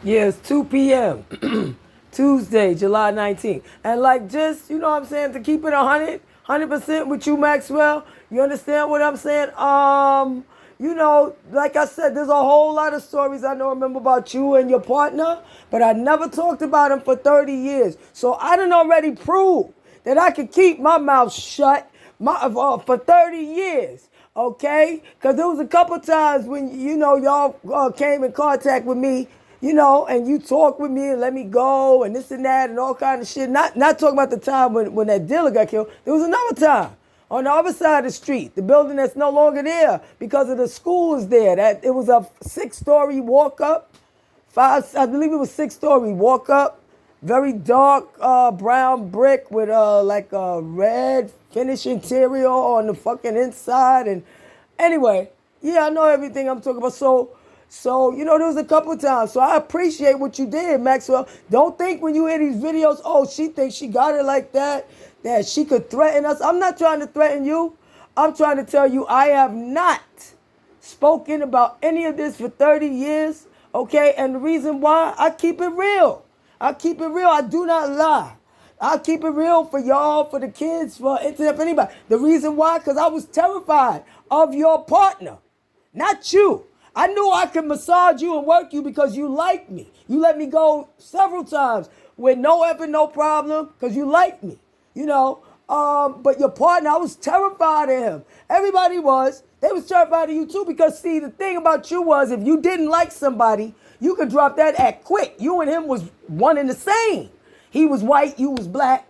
Yeah, it's 2 p.m. Tuesday, July 19th. And like just, you know what I'm saying, to keep it 100% with you, Maxwell, you understand what I'm saying? Like I said, there's a whole lot of stories I know remember about you and your partner, but I never talked about him for 30 years. So I done already proved that I could keep my mouth shut for 30 years. Okay? Because there was a couple times when, y'all came in contact with me, and you talk with me and let me go and this and that and all kind of shit. Not talking about the time when that dealer got killed. There was another time on the other side of the street, the building that's no longer there because of the school is there. That it was a 6-story walk up, I believe it was 6-story walk up, very dark brown brick with like a red finish interior on the fucking inside. And anyway, yeah, I know everything I'm talking about. So there was a couple times. So I appreciate what you did, Maxwell. Don't think when you hear these videos, oh, she thinks she got it like that she could threaten us. I'm not trying to threaten you. I'm trying to tell you I have not spoken about any of this for 30 years, okay? And the reason why, I keep it real. I keep it real. I do not lie. I keep it real for y'all, for the kids, for internet, for anybody. The reason why, because I was terrified of your partner, not you. I knew I could massage you and work you because you liked me. You let me go several times with no effort, no problem, because you liked me. But your partner, I was terrified of him. Everybody was. They was terrified of you too because, see, the thing about you was if you didn't like somebody, you could drop that act quick. You and him was one and the same. He was white, you was black.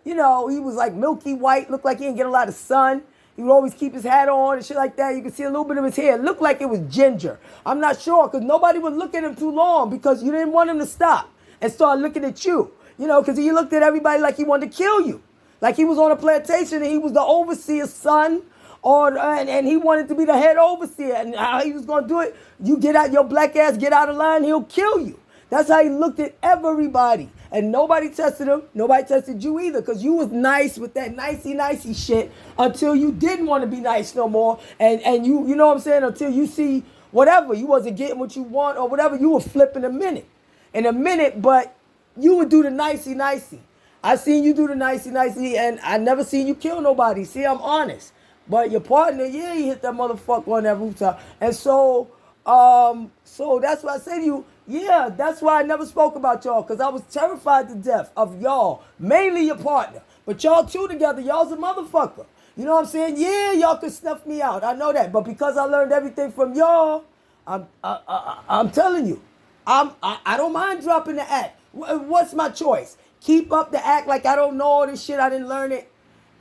He was like milky white, looked like he didn't get a lot of sun. He would always keep his hat on and shit like that. You could see a little bit of his hair. It looked like it was ginger. I'm not sure because nobody would look at him too long because you didn't want him to stop and start looking at you. Because he looked at everybody like he wanted to kill you. Like he was on a plantation and he was the overseer's son, and he wanted to be the head overseer. And how he was going to do it, you get out, your black ass, get out of line, he'll kill you. That's how he looked at everybody. And nobody tested him. Nobody tested you either because you was nice with that nicey shit until you didn't want to be nice no more. And you know what I'm saying? Until you see whatever, you wasn't getting what you want or whatever, you were flipping in a minute, but you would do the nicey. I seen you do the nicey, and I never seen you kill nobody. See, I'm honest. But your partner, yeah, he hit that motherfucker on that rooftop. And so that's why I say to you, yeah, that's why I never spoke about y'all, because I was terrified to death of y'all, mainly your partner. But y'all two together, y'all's a motherfucker. You know what I'm saying? Yeah, y'all could snuff me out. I know that. But because I learned everything from y'all, I'm telling you, I don't mind dropping the act. What's my choice? Keep up the act like I don't know all this shit, I didn't learn it,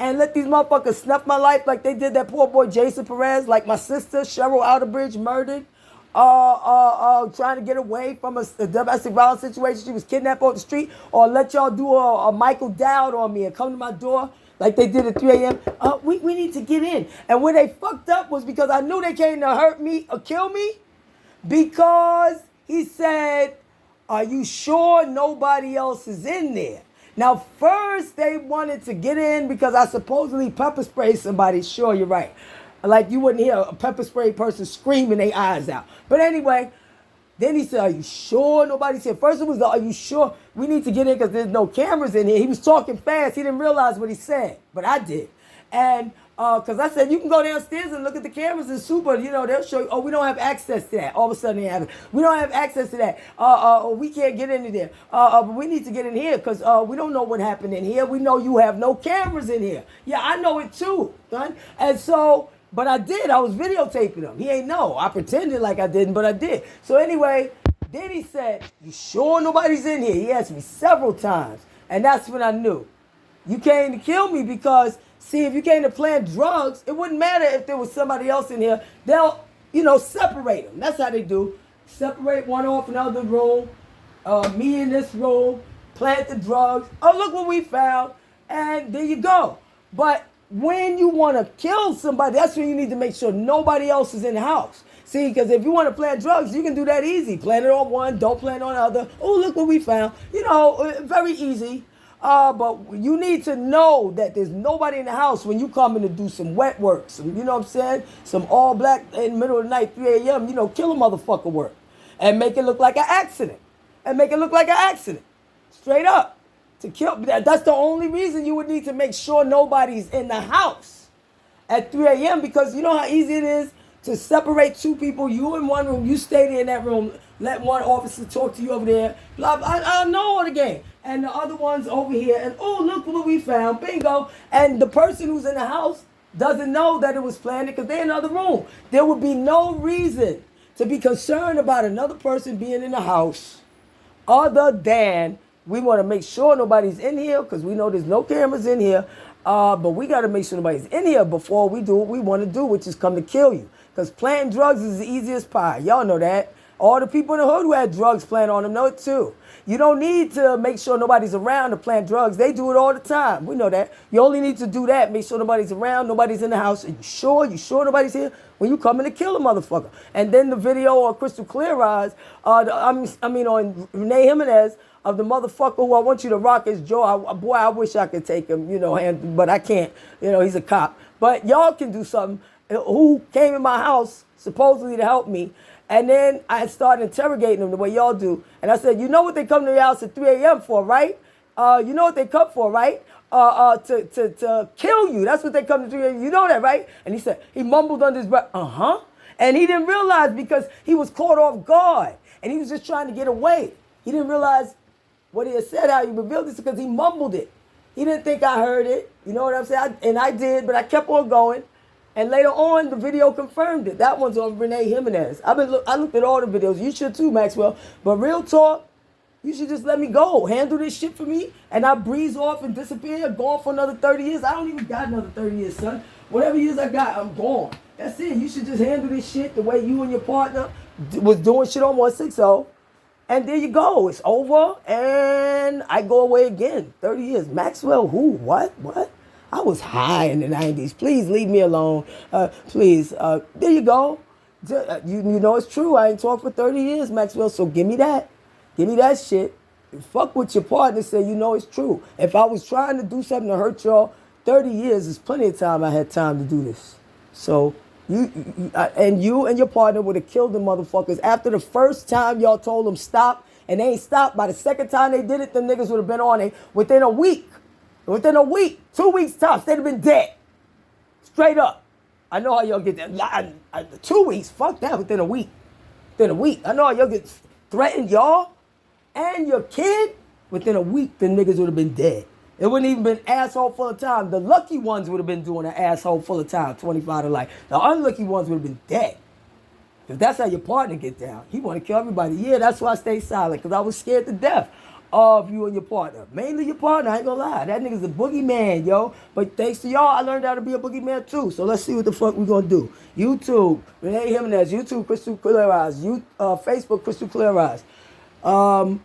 and let these motherfuckers snuff my life like they did that poor boy Jason Perez, like my sister Cheryl Outerbridge murdered, trying to get away from a domestic violence situation. She was kidnapped off the street, or let y'all do a Michael Dowd on me and come to my door like they did at 3 a.m. We need to get in. And where they fucked up was because I knew they came to hurt me or kill me because he said, are you sure nobody else is in there? Now, first they wanted to get in because I supposedly pepper sprayed somebody. Sure, you're right. Like you wouldn't hear a pepper spray person screaming their eyes out. But anyway, then he said, are you sure nobody's here? First it was, are you sure we need to get in because there's no cameras in here? He was talking fast. He didn't realize what he said, but I did. And because I said, you can go downstairs and look at the cameras and super, they'll show you, oh, we don't have access to that. All of a sudden they have it. We don't have access to that. We can't get into there. But we need to get in here because we don't know what happened in here. We know you have no cameras in here. Yeah, I know it too, son. And so, but I did. I was videotaping him. He ain't know. I pretended like I didn't, but I did. So anyway, then he said, you sure nobody's in here? He asked me several times. And that's when I knew. You came to kill me because, see, if you came to plant drugs, it wouldn't matter if there was somebody else in here. They'll, separate them. That's how they do. Separate one off in another room, me in this room, plant the drugs. Oh, look what we found. And there you go. But when you want to kill somebody, that's when you need to make sure nobody else is in the house. See, because if you want to plant drugs, you can do that easy. Plant it on one, don't plant on the other. Oh, look what we found. Very easy. But you need to know that there's nobody in the house when you come in to do some wet work. Some, some all black in the middle of the night, 3 a.m., kill a motherfucker work. And make it look like an accident. and make it look like an accident. Straight up. To kill. That's the only reason you would need to make sure nobody's in the house at 3 a.m. because you know how easy it is to separate two people, you in one room, you stay there in that room, let one officer talk to you over there, blah, blah, I know all the game. And the other one's over here, and oh, look what we found, bingo. And the person who's in the house doesn't know that it was planned because they're in another room. There would be no reason to be concerned about another person being in the house other than we want to make sure nobody's in here because we know there's no cameras in here. But we got to make sure nobody's in here before we do what we want to do, which is come to kill you. Because planting drugs is the easiest pie. Y'all know that. All the people in the hood who had drugs planted on them know it too. You don't need to make sure nobody's around to plant drugs. They do it all the time. We know that. You only need to do that. Make sure nobody's around, nobody's in the house. Are you sure? You sure nobody's here? When you coming to kill a motherfucker. And then the video on Crystal Clear Eyes, on Renee Jimenez, of the motherfucker who I want you to rock his jaw. Boy, I wish I could take him, but I can't. He's a cop. But y'all can do something. Who came in my house supposedly to help me. And then I started interrogating them the way y'all do. And I said, you know what they come to your house at 3 a.m. for, right? You know what they come for, right? To kill you. That's what they come to do. You know that, right? And he mumbled under his breath, uh-huh. And he didn't realize because he was caught off guard. And he was just trying to get away. He didn't realize what he had said, how he revealed this, because he mumbled it. He didn't think I heard it. You know what I'm saying? And I did, but I kept on going. And later on, the video confirmed it. That one's on Renee Jimenez. I looked at all the videos. You should too, Maxwell. But real talk, you should just let me go. Handle this shit for me, and I breeze off and disappear, gone for another 30 years. I don't even got another 30 years, son. Whatever years I got, I'm gone. That's it. You should just handle this shit the way you and your partner was doing shit on 160. And there you go. It's over, and I go away again. 30 years. Maxwell, who? What? I was high in the 90s. Please leave me alone. Please. There you go. You know it's true. I ain't talked for 30 years, Maxwell, so give me that. Give me that shit. Fuck with your partner, say you know it's true. If I was trying to do something to hurt y'all, 30 years is plenty of time I had time to do this. So you and your partner would have killed the motherfuckers. After the first time y'all told them stop, and they ain't stopped, by the second time they did it, them niggas would have been on it within a week. Within a week, 2 weeks tops, they'd have been dead. Straight up. I know how y'all get that. 2 weeks, fuck that, within a week. Within a week. I know how y'all get threatened, y'all and your kid. Within a week, the niggas would have been dead. It wouldn't even been asshole full of time. The lucky ones would have been doing an asshole full of time, 25 to life. The unlucky ones would have been dead. If that's how your partner get down, he want to kill everybody. Yeah, that's why I stay silent, because I was scared to death of you and your partner. Mainly your partner, I ain't gonna lie. That nigga's a boogeyman, yo. But thanks to y'all, I learned how to be a boogeyman too. So let's see what the fuck we gonna do. YouTube, Renee Jimenez. YouTube, Crystal Clear Eyes. Facebook, Crystal Clear Eyes. The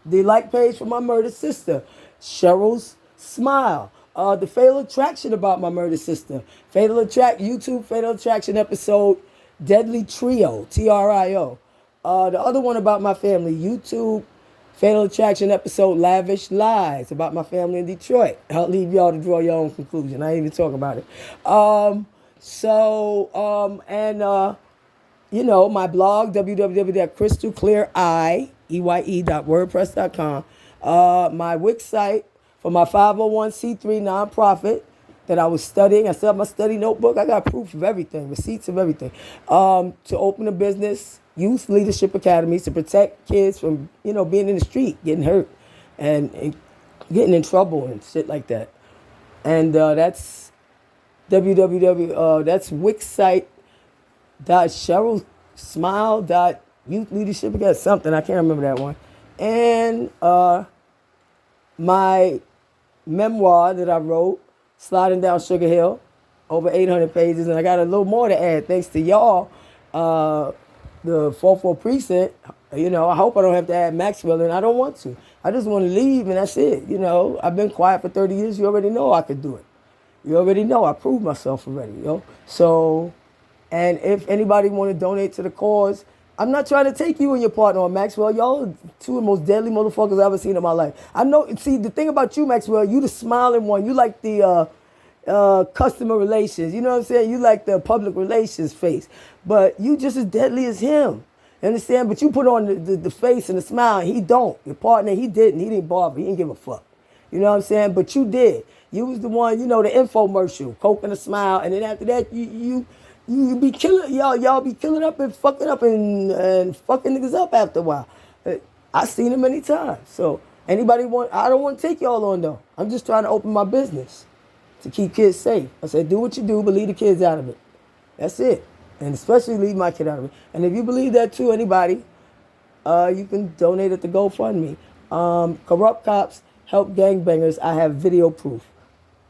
like page for my murdered sister, Cheryl's Smile. The Fatal Attraction about my murdered sister. YouTube Fatal Attraction episode, Deadly Trio, TRIO. The other one about my family, YouTube Fatal Attraction episode, Lavish Lies, about my family in Detroit. I'll leave y'all to draw your own conclusion. I ain't even talking about it. My blog, www.crystalcleareye.wordpress.com. My Wix site for my 501c3 nonprofit that I was studying. I still have my study notebook. I got proof of everything, receipts of everything. To open a business, Youth Leadership Academies, to protect kids from, being in the street, getting hurt, and getting in trouble and shit like that. And that's that's wixsite.CherylSmile.YouthLeadership Academy, something, I can't remember that one. And my memoir that I wrote, Sliding Down Sugar Hill, over 800 pages, and I got a little more to add thanks to y'all. The 4-4 precinct, I hope I don't have to add Maxwell, and I don't want to. I just want to leave, and that's it. I've been quiet for 30 years. You already know I could do it. You already know I proved myself already, So, and if anybody want to donate to the cause, I'm not trying to take you and your partner on, Maxwell. Y'all are two of the most deadly motherfuckers I've ever seen in my life. I know, see, the thing about you, Maxwell, you the smiling one. You like the customer relations. You know what I'm saying? You like the public relations face. But you just as deadly as him. You understand? But you put on the face and the smile, and he don't. Your partner, he didn't. He didn't bother. He didn't give a fuck. You know what I'm saying? But you did. You was the one, you know, the infomercial, Coke and a smile, and then after that, you be killing, y'all be killing up and fucking up and fucking niggas up after a while. I seen it many times. So anybody I don't want to take y'all on though. I'm just trying to open my business to keep kids safe. I said, do what you do, but leave the kids out of it. That's it. And especially leave my kid out of it. And if you believe that too, anybody, you can donate it to GoFundMe. Corrupt cops help gangbangers. I have video proof.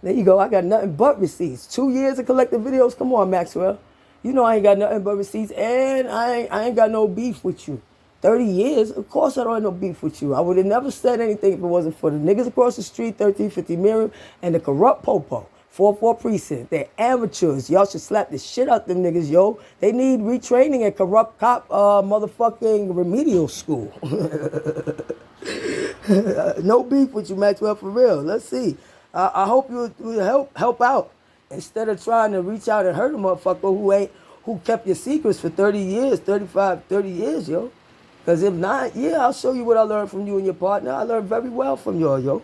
There you go. I got nothing but receipts. 2 years of collecting videos. Come on, Maxwell. You know I ain't got nothing but receipts, and I ain't got no beef with you. 30 years, of course I don't have no beef with you. I would have never said anything if it wasn't for the niggas across the street, 1350 Miriam, and the corrupt Popo. 4-4 precinct. They're amateurs. Y'all should slap the shit out them niggas, yo. They need retraining at corrupt cop motherfucking remedial school. No beef with you, Maxwell, for real. Let's see. I hope you will help out instead of trying to reach out and hurt a motherfucker who kept your secrets for 30 years, 35, 30 years, yo. Because if not, yeah, I'll show you what I learned from you and your partner. I learned very well from y'all, yo.